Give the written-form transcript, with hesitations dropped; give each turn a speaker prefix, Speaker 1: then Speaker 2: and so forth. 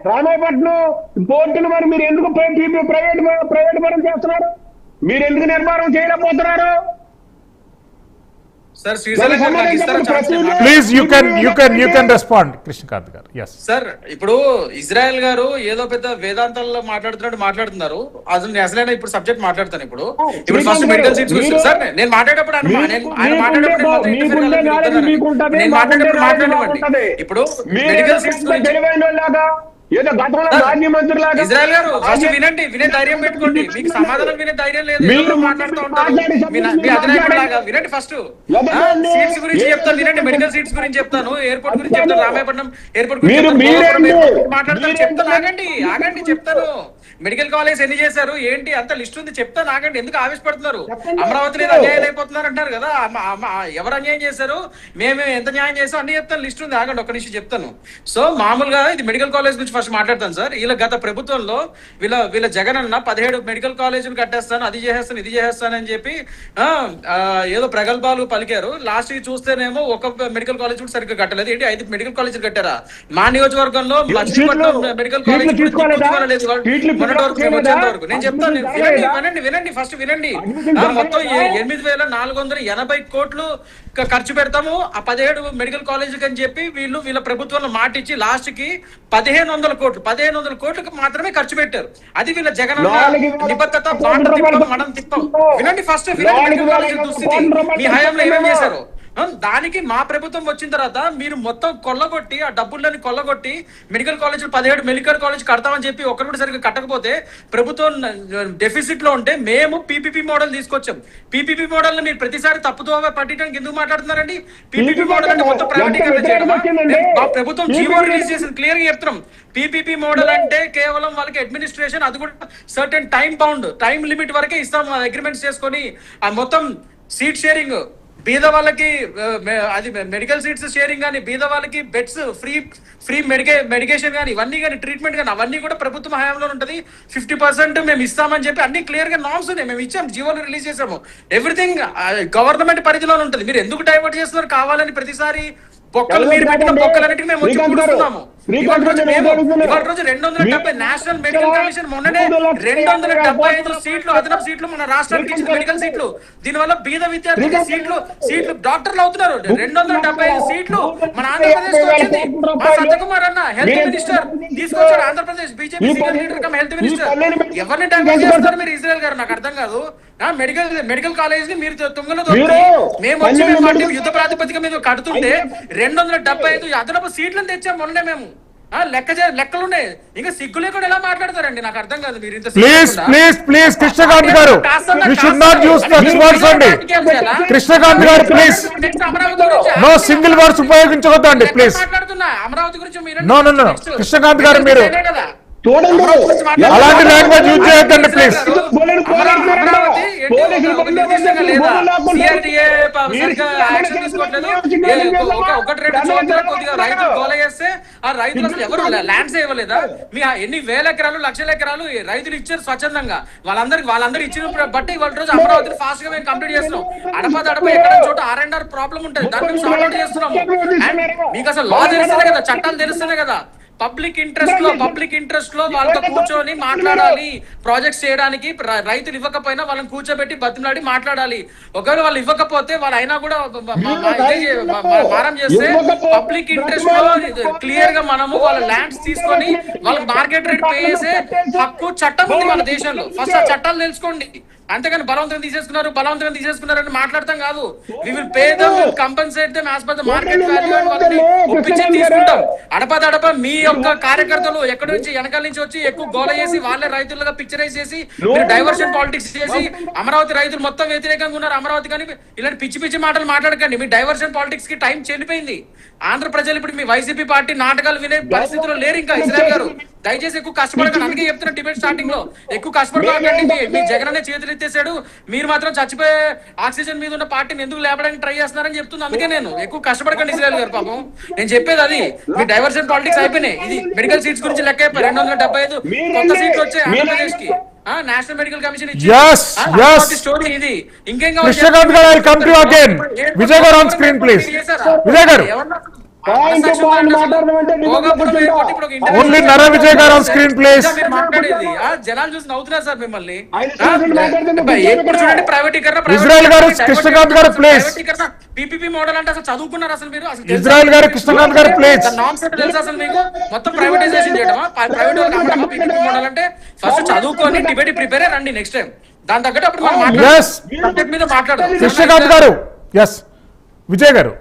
Speaker 1: రామాయపట్నం పోర్టును మరి మీరు ఎందుకు ప్రైవేట్ పరం చేస్తున్నారు? మీరు ఎందుకు నిర్మాణం చేయలేకపోతున్నారు?
Speaker 2: Sir
Speaker 3: please you can respond Krishnakant garu. yes
Speaker 2: sir, ఇప్పుడు ఇజ్రాయెల్ గారు ఏదో పెద్ద వేదాంతాల్లో మాట్లాడుతున్నారు. అసలు ఇప్పుడు సబ్జెక్ట్ మాట్లాడతాను. ఇప్పుడు ఫస్ట్ మెడికల్ సీట్స్ గురించి సార్ నేను మాట్లాడేటప్పుడు ఇప్పుడు మెడికల్ సీట్స్ గురించి ఇజ్రాయెల్ గారు ఫస్ట్ వినండి, వినే ధైర్యం పెట్టుకోండి. మీకు సమాధానం వినే ధైర్యం లేదు, మీరు మాట్లాడుతూ ఉంటారు. మీ అధినాయకుడు లాగా వినండి. ఫస్ట్ సీట్స్ గురించి చెప్తాను, వినండి. మెడికల్ సీట్స్ గురించి చెప్తాను, ఎయిర్పోర్ట్ గురించి చెప్తాను, రామాయపట్నం ఎయిర్పోర్ట్ గురించి మాట్లాడతాను. చెప్తాను, ఆగండి చెప్తాను. మెడికల్ కాలేజ్ ఎన్ని చేశారు ఏంటి అంత లిస్ట్ ఉంది, చెప్తాను. ఆగండి, ఎందుకు ఆవేశపడుతున్నారు? అమరావతి అన్యాయం అయిపోతున్నారు అంటారు కదా, ఎవరు అన్యాయం చేశారు, మేము ఎంత న్యాయం చేసాం అన్ని చెప్తాను, లిస్ట్ ఉంది. ఆగండి, ఒక్క నిమిషం చెప్తాను. సో మామూలుగా ఇది మెడికల్ కాలేజ్ గురించి ఫస్ట్ మాట్లాడతాను సార్. వీళ్ళ గత ప్రభుత్వంలో వీళ్ళ జగన్ అన్న 17 మెడికల్ కాలేజీలు కట్టేస్తాను, అది చేసేస్తాను, ఇది చేసేస్తాను అని చెప్పి ఏదో ప్రగల్భాలు పలికారు. లాస్ట్ కి చూస్తేనేమో ఒక మెడికల్ కాలేజ్ కూడా సరిగ్గా కట్టలేదు. ఏంటి 5 మెడికల్ కాలేజీలు కట్టారా? మా నియోజకవర్గంలో మచిలీపట్నం మెడికల్ కాలేజ్ వరకు నేను చెప్తాను. వినండి ఫస్ట్ వినండి. మొత్తం 8,480 కోట్లు ఖర్చు పెడతాము ఆ 17 మెడికల్ కాలేజీకి అని చెప్పి వీళ్ళ ప్రభుత్వంలో మాట ఇచ్చి లాస్ట్ కి 1,500 కోట్లకు మాత్రమే ఖర్చు పెట్టారు. అది వీళ్ళ జగన్ నిబద్ధత. మనం తిప్పం. వినండి ఫస్ట్, వినండి. మెడికల్ కాలేజీ దుస్థితి మీ హయాంలో ఏమేం చేశారు. దానికి మా ప్రభుత్వం వచ్చిన తర్వాత మీరు మొత్తం కొల్లగొట్టి, ఆ డబ్బులని కొల్లగొట్టి మెడికల్ కాలేజీలు 17 మెడికల్ కాలేజ్ కడతామని చెప్పి ఒకరు కూడా సరిగ్గా కట్టకపోతే ప్రభుత్వం డెఫిసిట్ లో ఉంటే మేము పీపీపీ మోడల్ తీసుకొచ్చాం. పీపీపీ మోడల్ ని మీరు ప్రతిసారి తప్పుదోవ పట్టడానికి ఎందుకు మాట్లాడుతున్నారండి? పీపీపీ మోడల్ అంటే మొత్తం ప్రైవేటీకరణ చేయడమా? ప్రభుత్వం జీవో రిలీజ్ చేసింది, క్లియర్ గా చెప్తున్నాం. పీపీపీ మోడల్ అంటే కేవలం వాళ్ళకి అడ్మినిస్ట్రేషన్, అది కూడా సర్టెన్ టైం లిమిట్ వరకే ఇస్తాం అగ్రిమెంట్స్ చేసుకొని. ఆ మొత్తం సీట్ షేరింగ్, బీద వాళ్ళకి అది మెడికల్ సీట్స్ షేరింగ్ కానీ, బీద వాళ్ళకి బెడ్స్ ఫ్రీ మెడికేషన్ కానీ, ఇవన్నీ కానీ, ట్రీట్మెంట్ కానీ, అవన్నీ కూడా ప్రభుత్వం హయాంలో ఉంటుంది. 50% మేము ఇస్తామని చెప్పి అన్ని క్లియర్ గా నామ్స్ ఉన్నాయి, మేము ఇచ్చాము, జీవోలు రిలీజ్ చేసాము. ఎవ్రీథింగ్ గవర్నమెంట్ పరిధిలో ఉంటుంది. మీరు ఎందుకు డైవర్ట్ చేస్తున్నారు కావాలని? ప్రతిసారి బొక్కలు మీరు పెట్టిన బొక్కలన్నిటికీ మేము వచ్చి కూడుస్తున్నాము. ఇవాళ రోజు 270 నేషనల్ మెడికల్ కమిషన్ మొన్ననే 275 సీట్లు, అదనపు సీట్లు మన రాష్ట్రానికి ఇచ్చిన మెడికల్ సీట్లు. దీనివల్ల బీద విద్యార్థులకి సీట్లు డాక్టర్లు అవుతున్నారు. 275 సీట్లు మన ఆంధ్రప్రదేశ్ వచ్చింది. మా సత్యకుమార్ అన్న హెల్త్ మినిస్టర్ తీసుకొచ్చాడు. Andhra Pradesh BJP senior leader come health minister. ఎవరిని టార్గెట్ చేస్తారు మీరు? ఇజ్రాయెల్ గారు, నాకు అర్థం కాదు. మెడికల్ కాలేజ్ ని మీరు తుంగలో మేము వచ్చి యుద్ధ ప్రాతిపదిక మీద కడుతుంటే 275 అదనపు సీట్లను తెచ్చాం మొన్నే మేము. లెక్కలున్నాయి. ఇంకా సిగ్గు లేకుండా ఎలా మాట్లాడతారండి? నాకు అర్థం కాదు. మీరు ఇంత
Speaker 3: please Krishnakanth garu, you should not use such words అండి. Krishnakanth garu please no single words ఉపయోగించవద్దండి ప్లీజ్.
Speaker 2: అమరావతి గురించి
Speaker 3: నో కృష్ణకాంత్ గారు మీరు అలాంటి లాంగ్వేజ్ యూజ్ చేయొద్దండి ప్లీజ్.
Speaker 2: ఒకటి రెండు చోట్ల కొద్దిగా రైతులు గోల చేస్తే ఆ రైతులు అసలు ఎవరు ల్యాండ్స్ ఇవ్వలేదా? మీ ఎన్ని వేల ఎకరాలు, లక్షల ఎకరాలు రైతులు ఇచ్చారు స్వచ్ఛందంగా. వాళ్ళందరూ ఇచ్చిన బట్టి ఇవాళ రోజు అమరావతిని ఫాస్ట్ గా మేము కంప్లీట్ చేస్తున్నాం. అడప ఎక్కడ చోట R&R ప్రాబ్లం ఉంటుంది, దాన్ని మేము సాల్వ్ అవుట్ చేస్తున్నాము. మీకు అసలు లా తెలుస్తేనే కదా, చట్టాలు తెలుస్తేనే కదా. పబ్లిక్ ఇంట్రెస్ట్ లో వాళ్ళతో కూర్చొని మాట్లాడాలి. ప్రాజెక్ట్స్ చేయడానికి రైతులు ఇవ్వకపోయినా వాళ్ళని కూర్చోబెట్టి బతిమలాడి మాట్లాడాలి. ఒకవేళ వాళ్ళు ఇవ్వకపోతే వాళ్ళు అయినా కూడా మారం చేస్తే పబ్లిక్ ఇంట్రెస్ట్ లో క్లియర్ గా మనము వాళ్ళ ల్యాండ్స్ తీసుకొని వాళ్ళకి మార్కెట్ రేట్ పే చేసే హక్కు చట్టం ఉంది మన దేశంలో. ఫస్ట్ ఆ చట్టాలు తెలుసుకోండి. అంతేగాని బలవంతంగా తీసేసుకున్నారని మాట్లాడతాం కాదు. We will pay them, compensate them as per the market value అని వాళ్ళని ఒప్పించి తీసుకుంటాం. అడప మీ యొక్క కార్యకర్తలు ఎక్కడి నుంచి వెనకాల నుంచి వచ్చి ఎక్కువ గోల చేసి వాళ్ళే రైతులుగా పిక్చరైజ్ చేసి మీరు డైవర్షన్ పాలిటిక్స్ చేసి అమరావతి రైతులు మొత్తం వ్యతిరేకంగా ఉన్నారు అమరావతి కానీ ఇలాంటి పిచ్చి మాటలు మాట్లాడకండి. మీ డైవర్షన్ పాలిటిక్స్ కి టైం చెల్లిపోయింది. ఆంధ్ర ప్రజలు ఇప్పుడు మీ వైసీపీ పార్టీ నాటకాలు వినే పరిస్థితిలో లేరు. ఇంకా ఇజ్రాయెల్ గారు దయచేసి ఎక్కువ కష్టపడకండి. అందుకే చెప్తున్నా డిబేట్ స్టార్టింగ్ లో ఎక్కువ కష్టపడకండి. మీ జగన్ అనే చేతులు ఎత్తేసాడు, మీరు మాత్రం చచ్చిపోయే ఆక్సిజన్ మీద ఉన్న పార్టీని ఎందుకు లేపడానికి ట్రై చేస్తున్నారని చెప్తున్నా. అందుకే నేను ఎక్కువ కష్టపడకండి ఇజ్రాయెల్ గారు. పాపం నేను చెప్పేది అది. మీ డైవర్షన్ పాలిటిక్స్ అయిపోయినాయి. ఇది మెడికల్ సీట్స్ గురించి లెక్క 275 కొత్త సీట్లు వచ్చాయి ఆంధ్రప్రదేశ్ కి. నేషనల్ మెడికల్ కమిషన్ స్టోరీ ఇది. ఇంకేం
Speaker 3: విజయ్ గారు ఆన్ స్క్రీన్ ప్లీజ్. విజయ్ గారు
Speaker 1: పాయింట్ టు పాయింట్ మాట్లాడడం అంటే
Speaker 3: ఓన్లీ నర విజయ్ గారు ఆన్ స్క్రీన్ ప్లీజ్.
Speaker 2: మీరు మాట్లాడేది జనాలు చూసి నవ్వుతున్నారు సార్ మిమ్మల్ని.
Speaker 1: ఆయన చూసి మాట్లాడుతుంటే
Speaker 2: ఎప్పుడు చూడండి ప్రైవేటీకరణ,
Speaker 3: ఇజ్రాయెల్ గారు, కృష్ణకాంత్ గారు, please.
Speaker 2: పీపీపీ మోడల్ అంటే అసలు చదువుకున్నారు అసలు మీరు? అసలు
Speaker 3: ఇజ్రాయెల్ గారు, కృష్ణకాంత్ గారు ప్లీజ్.
Speaker 2: నామ్స్ అంటే తెలుసా అసలు మీకు? మొత్తం ప్రైవేటైజేషన్ చేయడమా? ప్రైవేట్ వాళ్ళకి అమ్మడమా పీపీపీ మోడల్ అంటే? ఫస్ట్ చదువుకొని డిబేట్ ప్రిపేర్ రండి నెక్స్ట్ టైం. దాని తగ్గట్టు అప్పుడు మనం
Speaker 3: Yes.
Speaker 2: సబ్జెక్ట్ మీద మాట్లాడదాం.
Speaker 3: కృష్ణకాంత్ గారు, ఎస్ విజయ్ గారు.